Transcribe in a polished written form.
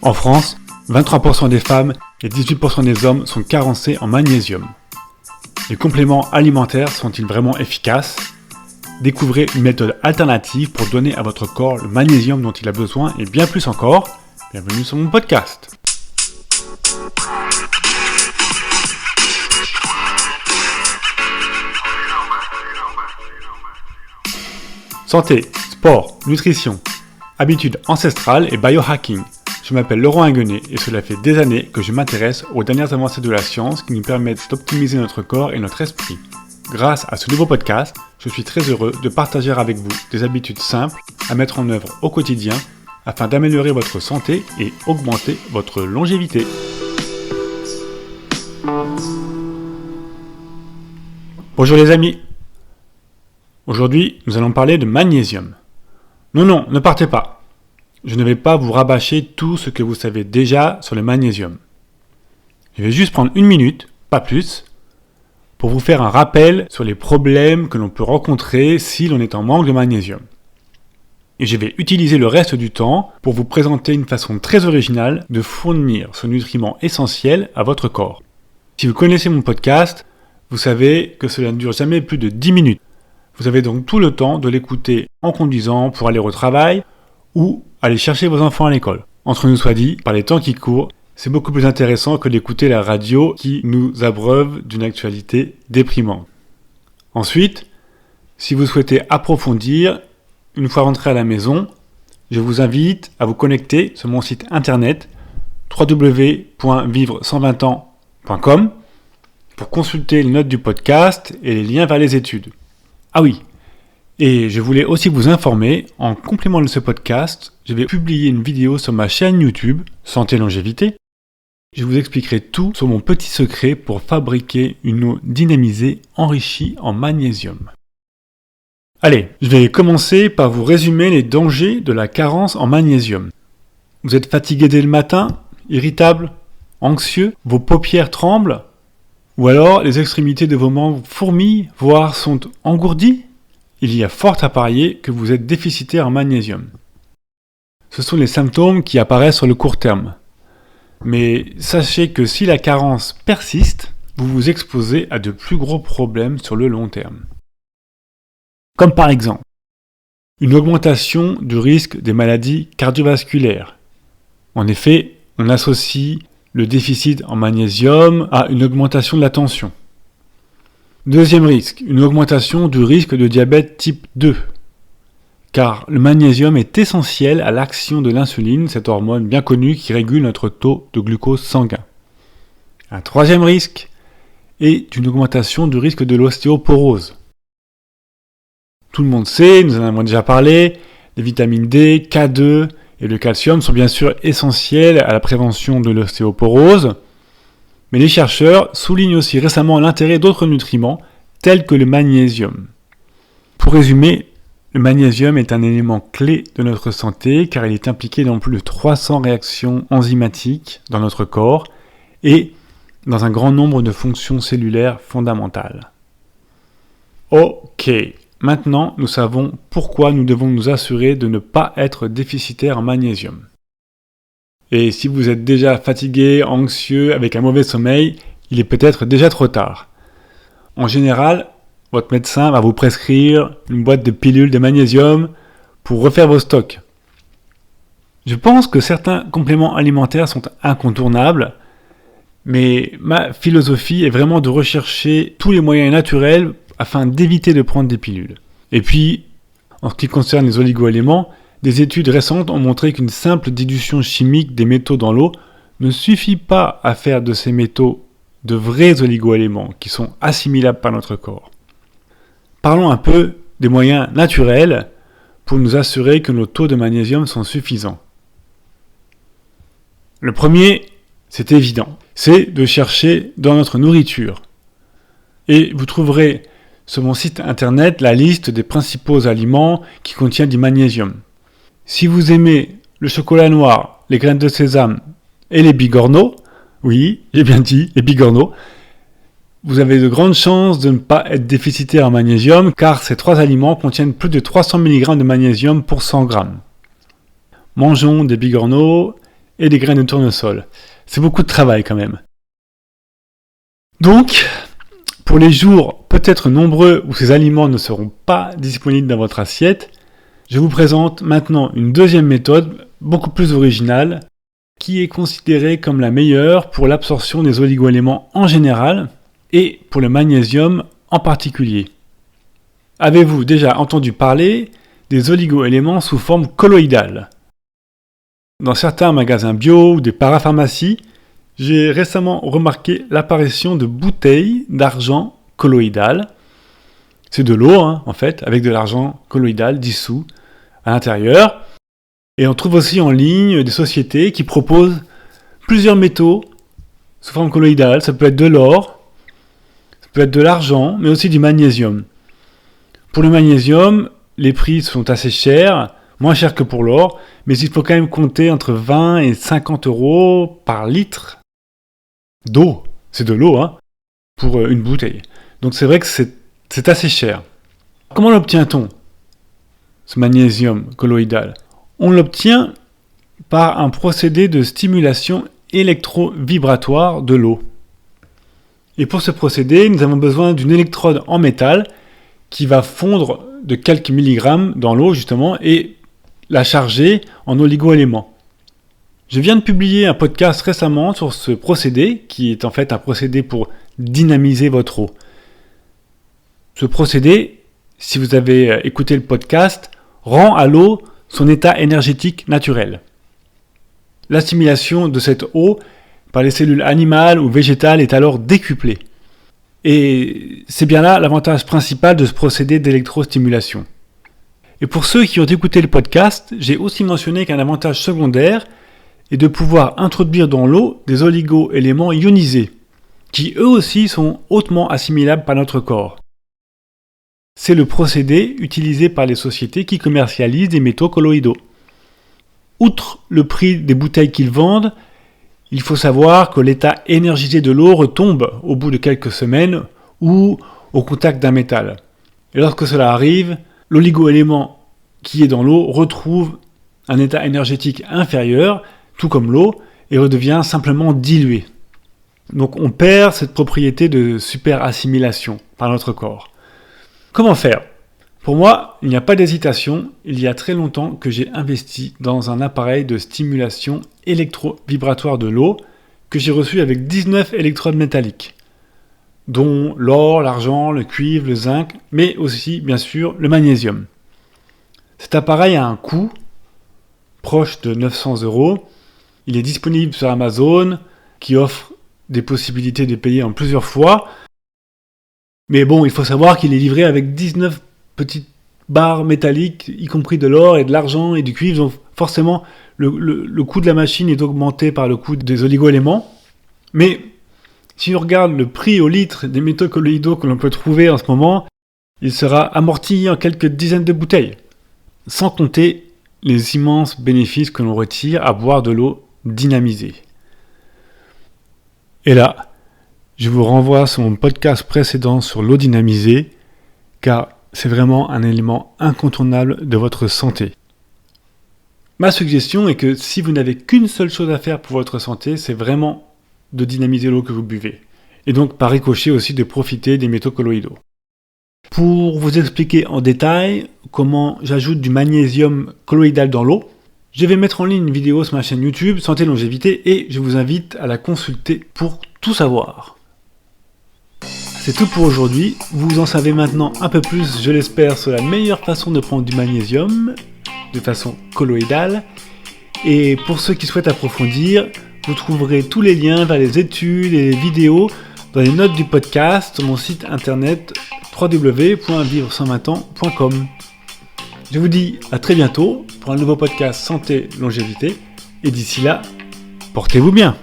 En France, 23% des femmes et 18% des hommes sont carencés en magnésium. Les compléments alimentaires sont-ils vraiment efficaces ? Découvrez une méthode alternative pour donner à votre corps le magnésium dont il a besoin et bien plus encore. Bienvenue sur mon podcast. Santé, sport, nutrition, habitudes ancestrales et biohacking. Je m'appelle Laurent Inguenet et cela fait des années que je m'intéresse aux dernières avancées de la science qui nous permettent d'optimiser notre corps et notre esprit. Grâce à ce nouveau podcast, je suis très heureux de partager avec vous des habitudes simples à mettre en œuvre au quotidien afin d'améliorer votre santé et augmenter votre longévité. Bonjour les amis. Aujourd'hui, nous allons parler de magnésium. Non, ne partez pas. Je ne vais pas vous rabâcher tout ce que vous savez déjà sur le magnésium. Je vais juste prendre une minute, pas plus, pour vous faire un rappel sur les problèmes que l'on peut rencontrer si l'on est en manque de magnésium. Et je vais utiliser le reste du temps pour vous présenter une façon très originale de fournir ce nutriment essentiel à votre corps. Si vous connaissez mon podcast, vous savez que cela ne dure jamais plus de 10 minutes. Vous avez donc tout le temps de l'écouter en conduisant pour aller au travail ou aller chercher vos enfants à l'école. Entre nous soit dit, par les temps qui courent, c'est beaucoup plus intéressant que d'écouter la radio qui nous abreuve d'une actualité déprimante. Ensuite, si vous souhaitez approfondir, une fois rentré à la maison, je vous invite à vous connecter sur mon site internet www.vivre120ans.com pour consulter les notes du podcast et les liens vers les études. Ah oui, et je voulais aussi vous informer, en complément de ce podcast, je vais publier une vidéo sur ma chaîne YouTube, Santé Longévité. Je vous expliquerai tout sur mon petit secret pour fabriquer une eau dynamisée enrichie en magnésium. Allez, je vais commencer par vous résumer les dangers de la carence en magnésium. Vous êtes fatigué dès le matin, irritable, anxieux, vos paupières tremblent, ou alors les extrémités de vos membres fourmillent, voire sont engourdies. Il y a fort à parier que vous êtes déficitaire en magnésium. Ce sont les symptômes qui apparaissent sur le court terme. Mais sachez que si la carence persiste, vous vous exposez à de plus gros problèmes sur le long terme. Comme par exemple, une augmentation du risque des maladies cardiovasculaires. En effet, on associe le déficit en magnésium à une augmentation de la tension. Deuxième risque, une augmentation du risque de diabète type 2. Car le magnésium est essentiel à l'action de l'insuline, cette hormone bien connue qui régule notre taux de glucose sanguin. Un troisième risque est une augmentation du risque de l'ostéoporose. Tout le monde sait, nous en avons déjà parlé, les vitamines D, K2 et le calcium sont bien sûr essentiels à la prévention de l'ostéoporose. Mais les chercheurs soulignent aussi récemment l'intérêt d'autres nutriments, tels que le magnésium. Pour résumer, le magnésium est un élément clé de notre santé car il est impliqué dans plus de 300 réactions enzymatiques dans notre corps et dans un grand nombre de fonctions cellulaires fondamentales. Ok, maintenant nous savons pourquoi nous devons nous assurer de ne pas être déficitaire en magnésium. Et si vous êtes déjà fatigué, anxieux, avec un mauvais sommeil, il est peut-être déjà trop tard. En général, votre médecin va vous prescrire une boîte de pilules de magnésium pour refaire vos stocks. Je pense que certains compléments alimentaires sont incontournables, mais ma philosophie est vraiment de rechercher tous les moyens naturels afin d'éviter de prendre des pilules. Et puis, en ce qui concerne les oligo-éléments, des études récentes ont montré qu'une simple dilution chimique des métaux dans l'eau ne suffit pas à faire de ces métaux de vrais oligo-éléments qui sont assimilables par notre corps. Parlons un peu des moyens naturels pour nous assurer que nos taux de magnésium sont suffisants. Le premier, c'est évident, c'est de chercher dans notre nourriture. Et vous trouverez sur mon site internet la liste des principaux aliments qui contiennent du magnésium. Si vous aimez le chocolat noir, les graines de sésame et les bigorneaux, oui, j'ai bien dit, les bigorneaux, vous avez de grandes chances de ne pas être déficitaire en magnésium car ces trois aliments contiennent plus de 300 mg de magnésium pour 100 g. Mangeons des bigorneaux et des graines de tournesol. C'est beaucoup de travail quand même. Donc, pour les jours peut-être nombreux où ces aliments ne seront pas disponibles dans votre assiette, je vous présente maintenant une deuxième méthode, beaucoup plus originale, qui est considérée comme la meilleure pour l'absorption des oligo-éléments en général et pour le magnésium en particulier. Avez-vous déjà entendu parler des oligo-éléments sous forme colloïdale ? Dans certains magasins bio ou des parapharmacies, j'ai récemment remarqué l'apparition de bouteilles d'argent colloïdal. C'est de l'eau, en fait, avec de l'argent colloïdal dissous à l'intérieur. Et on trouve aussi en ligne des sociétés qui proposent plusieurs métaux sous forme colloïdale. Ça peut être de l'or, ça peut être de l'argent, mais aussi du magnésium. Pour le magnésium, les prix sont assez chers, moins chers que pour l'or, mais il faut quand même compter entre 20 et 50 euros par litre d'eau. C'est de l'eau, pour une bouteille. Donc c'est vrai que c'est assez cher. Comment l'obtient-on, ce magnésium colloïdal ? On l'obtient par un procédé de stimulation électrovibratoire de l'eau. Et pour ce procédé, nous avons besoin d'une électrode en métal qui va fondre de quelques milligrammes dans l'eau justement et la charger en oligo-éléments. Je viens de publier un podcast récemment sur ce procédé qui est en fait un procédé pour dynamiser votre eau. Ce procédé, si vous avez écouté le podcast, rend à l'eau son état énergétique naturel. L'assimilation de cette eau par les cellules animales ou végétales est alors décuplée. Et c'est bien là l'avantage principal de ce procédé d'électrostimulation. Et pour ceux qui ont écouté le podcast, j'ai aussi mentionné qu'un avantage secondaire est de pouvoir introduire dans l'eau des oligo-éléments ionisés, qui eux aussi sont hautement assimilables par notre corps. C'est le procédé utilisé par les sociétés qui commercialisent des métaux colloïdaux. Outre le prix des bouteilles qu'ils vendent, il faut savoir que l'état énergisé de l'eau retombe au bout de quelques semaines ou au contact d'un métal. Et lorsque cela arrive, l'oligo-élément qui est dans l'eau retrouve un état énergétique inférieur, tout comme l'eau, et redevient simplement dilué. Donc on perd cette propriété de super-assimilation par notre corps. Comment faire ? Pour moi, il n'y a pas d'hésitation. Il y a très longtemps que j'ai investi dans un appareil de stimulation électrovibratoire de l'eau que j'ai reçu avec 19 électrodes métalliques, dont l'or, l'argent, le cuivre, le zinc, mais aussi, bien sûr, le magnésium. Cet appareil a un coût proche de 900 €. Il est disponible sur Amazon, qui offre des possibilités de payer en plusieurs fois. Mais bon, il faut savoir qu'il est livré avec 19 petites barres métalliques, y compris de l'or et de l'argent et du cuivre. Donc forcément, le coût de la machine est augmenté par le coût des oligo-éléments. Mais si on regarde le prix au litre des métaux colloïdaux que l'on peut trouver en ce moment, il sera amorti en quelques dizaines de bouteilles. Sans compter les immenses bénéfices que l'on retire à boire de l'eau dynamisée. Et là, je vous renvoie sur mon podcast précédent sur l'eau dynamisée, car c'est vraiment un élément incontournable de votre santé. Ma suggestion est que si vous n'avez qu'une seule chose à faire pour votre santé, c'est vraiment de dynamiser l'eau que vous buvez. Et donc par ricochet aussi de profiter des métaux colloïdaux. Pour vous expliquer en détail comment j'ajoute du magnésium colloïdal dans l'eau, je vais mettre en ligne une vidéo sur ma chaîne YouTube Santé Longévité et je vous invite à la consulter pour tout savoir. C'est tout pour aujourd'hui. Vous en savez maintenant un peu plus, je l'espère, sur la meilleure façon de prendre du magnésium de façon colloïdale. Et pour ceux qui souhaitent approfondir, vous trouverez tous les liens vers les études et les vidéos dans les notes du podcast sur mon site internet www.vivre120ans.com. Je vous dis à très bientôt pour un nouveau podcast Santé Longévité. Et d'ici là, portez-vous bien.